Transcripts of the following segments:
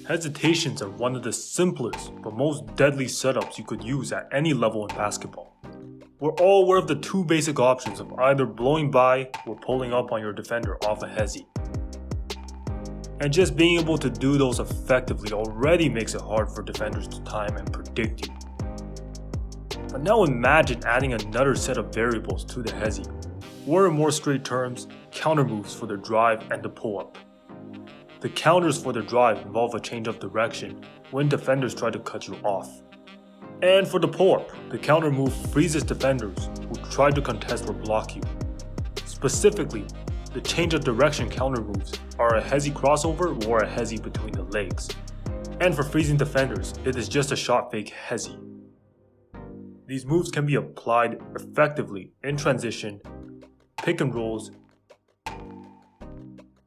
Hesitations are one of the simplest but most deadly setups you could use at any level in basketball. We're all aware of the two basic options of either blowing by or pulling up on your defender off a hesi. And just being able to do those effectively already makes it hard for defenders to time and predict you. But now imagine adding another set of variables to the hesi, or in more straight terms, counter moves for the drive and the pull-up. The counters for the drive involve a change of direction when defenders try to cut you off. And for the pull-up, the counter move freezes defenders who try to contest or block you. Specifically, the change of direction counter moves are a Hesi Crossover or a Hesi between the legs. And for freezing defenders, it is just a shot fake Hesi. These moves can be applied effectively in transition, pick and rolls,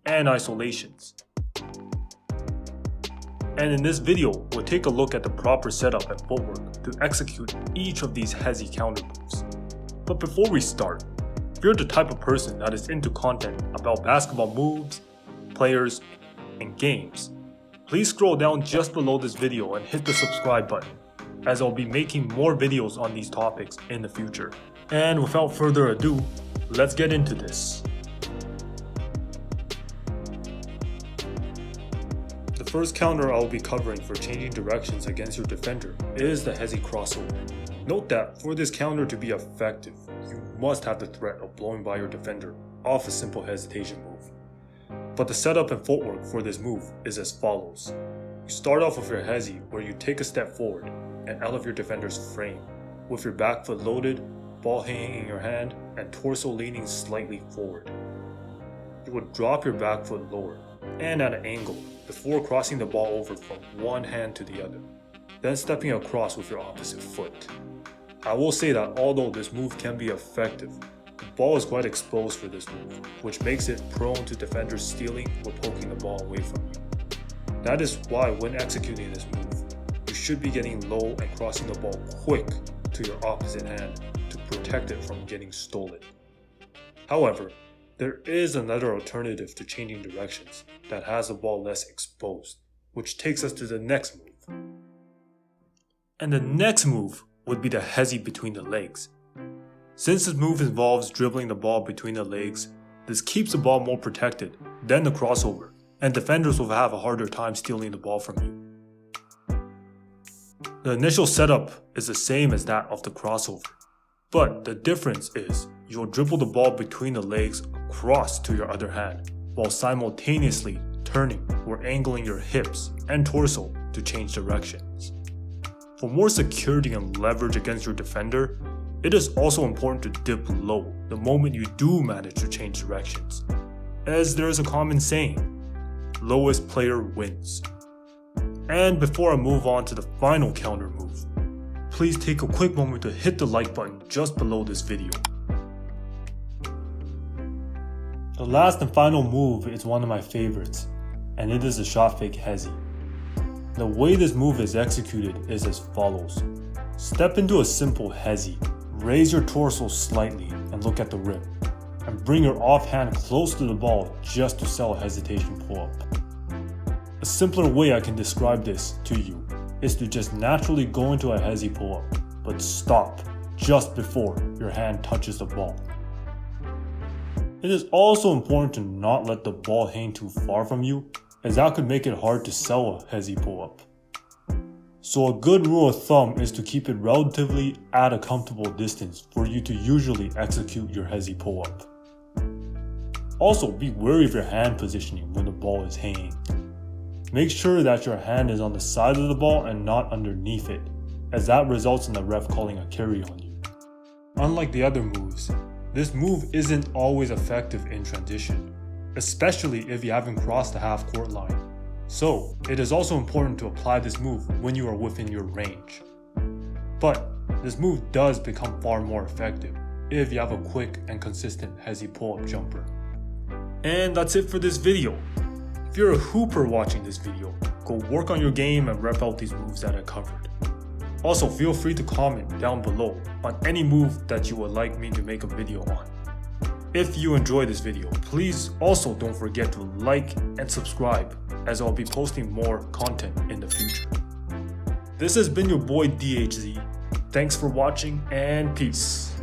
and isolations. And in this video, we'll take a look at the proper setup and footwork to execute each of these Hesi counter moves. But before we start, if you're the type of person that is into content about basketball moves, players, and games, please scroll down just below this video and hit the subscribe button, as I'll be making more videos on these topics in the future. And without further ado, let's get into this. The first counter I will be covering for changing directions against your defender is the Hesi Crossover. Note that for this counter to be effective, you must have the threat of blowing by your defender off a simple hesitation move. But the setup and footwork for this move is as follows. You start off with your Hesi, where you take a step forward and out of your defender's frame, with your back foot loaded, ball hanging in your hand, and torso leaning slightly forward. You would drop your back foot lower and at an angle before crossing the ball over from one hand to the other, then stepping across with your opposite foot. I will say that although this move can be effective, the ball is quite exposed for this move, which makes it prone to defenders stealing or poking the ball away from you. That is why when executing this move, you should be getting low and crossing the ball quick to your opposite hand to protect it from getting stolen. However, there is another alternative to changing directions that has the ball less exposed, which takes us to the next move. And the next move would be the Hesi between the legs. Since this move involves dribbling the ball between the legs, this keeps the ball more protected than the crossover, and defenders will have a harder time stealing the ball from you. The initial setup is the same as that of the crossover, but the difference is you'll dribble the ball between the legs across to your other hand, while simultaneously turning or angling your hips and torso to change directions. For more security and leverage against your defender, it is also important to dip low the moment you do manage to change directions, as there is a common saying, lowest player wins. And before I move on to the final counter move, please take a quick moment to hit the like button just below this video. The last and final move is one of my favorites, and it is the shot fake Hesi. The way this move is executed is as follows. Step into a simple Hesi, raise your torso slightly and look at the rim, and bring your offhand close to the ball just to sell a hesitation pull-up. A simpler way I can describe this to you is to just naturally go into a Hesi pull-up, but stop just before your hand touches the ball. It is also important to not let the ball hang too far from you, as that could make it hard to sell a Hesi pull-up. So a good rule of thumb is to keep it relatively at a comfortable distance for you to usually execute your Hesi pull-up. Also, be wary of your hand positioning when the ball is hanging. Make sure that your hand is on the side of the ball and not underneath it, as that results in the ref calling a carry on you. Unlike the other moves, this move isn't always effective in transition, especially if you haven't crossed the half-court line. So, it is also important to apply this move when you are within your range. But, this move does become far more effective if you have a quick and consistent Hesi pull-up jumper. And that's it for this video. If you're a hooper watching this video, go work on your game and rep out these moves that I covered. Also, feel free to comment down below on any move that you would like me to make a video on. If you enjoyed this video, please also don't forget to like and subscribe, as I'll be posting more content in the future. This has been your boy DHZ. Thanks for watching and peace.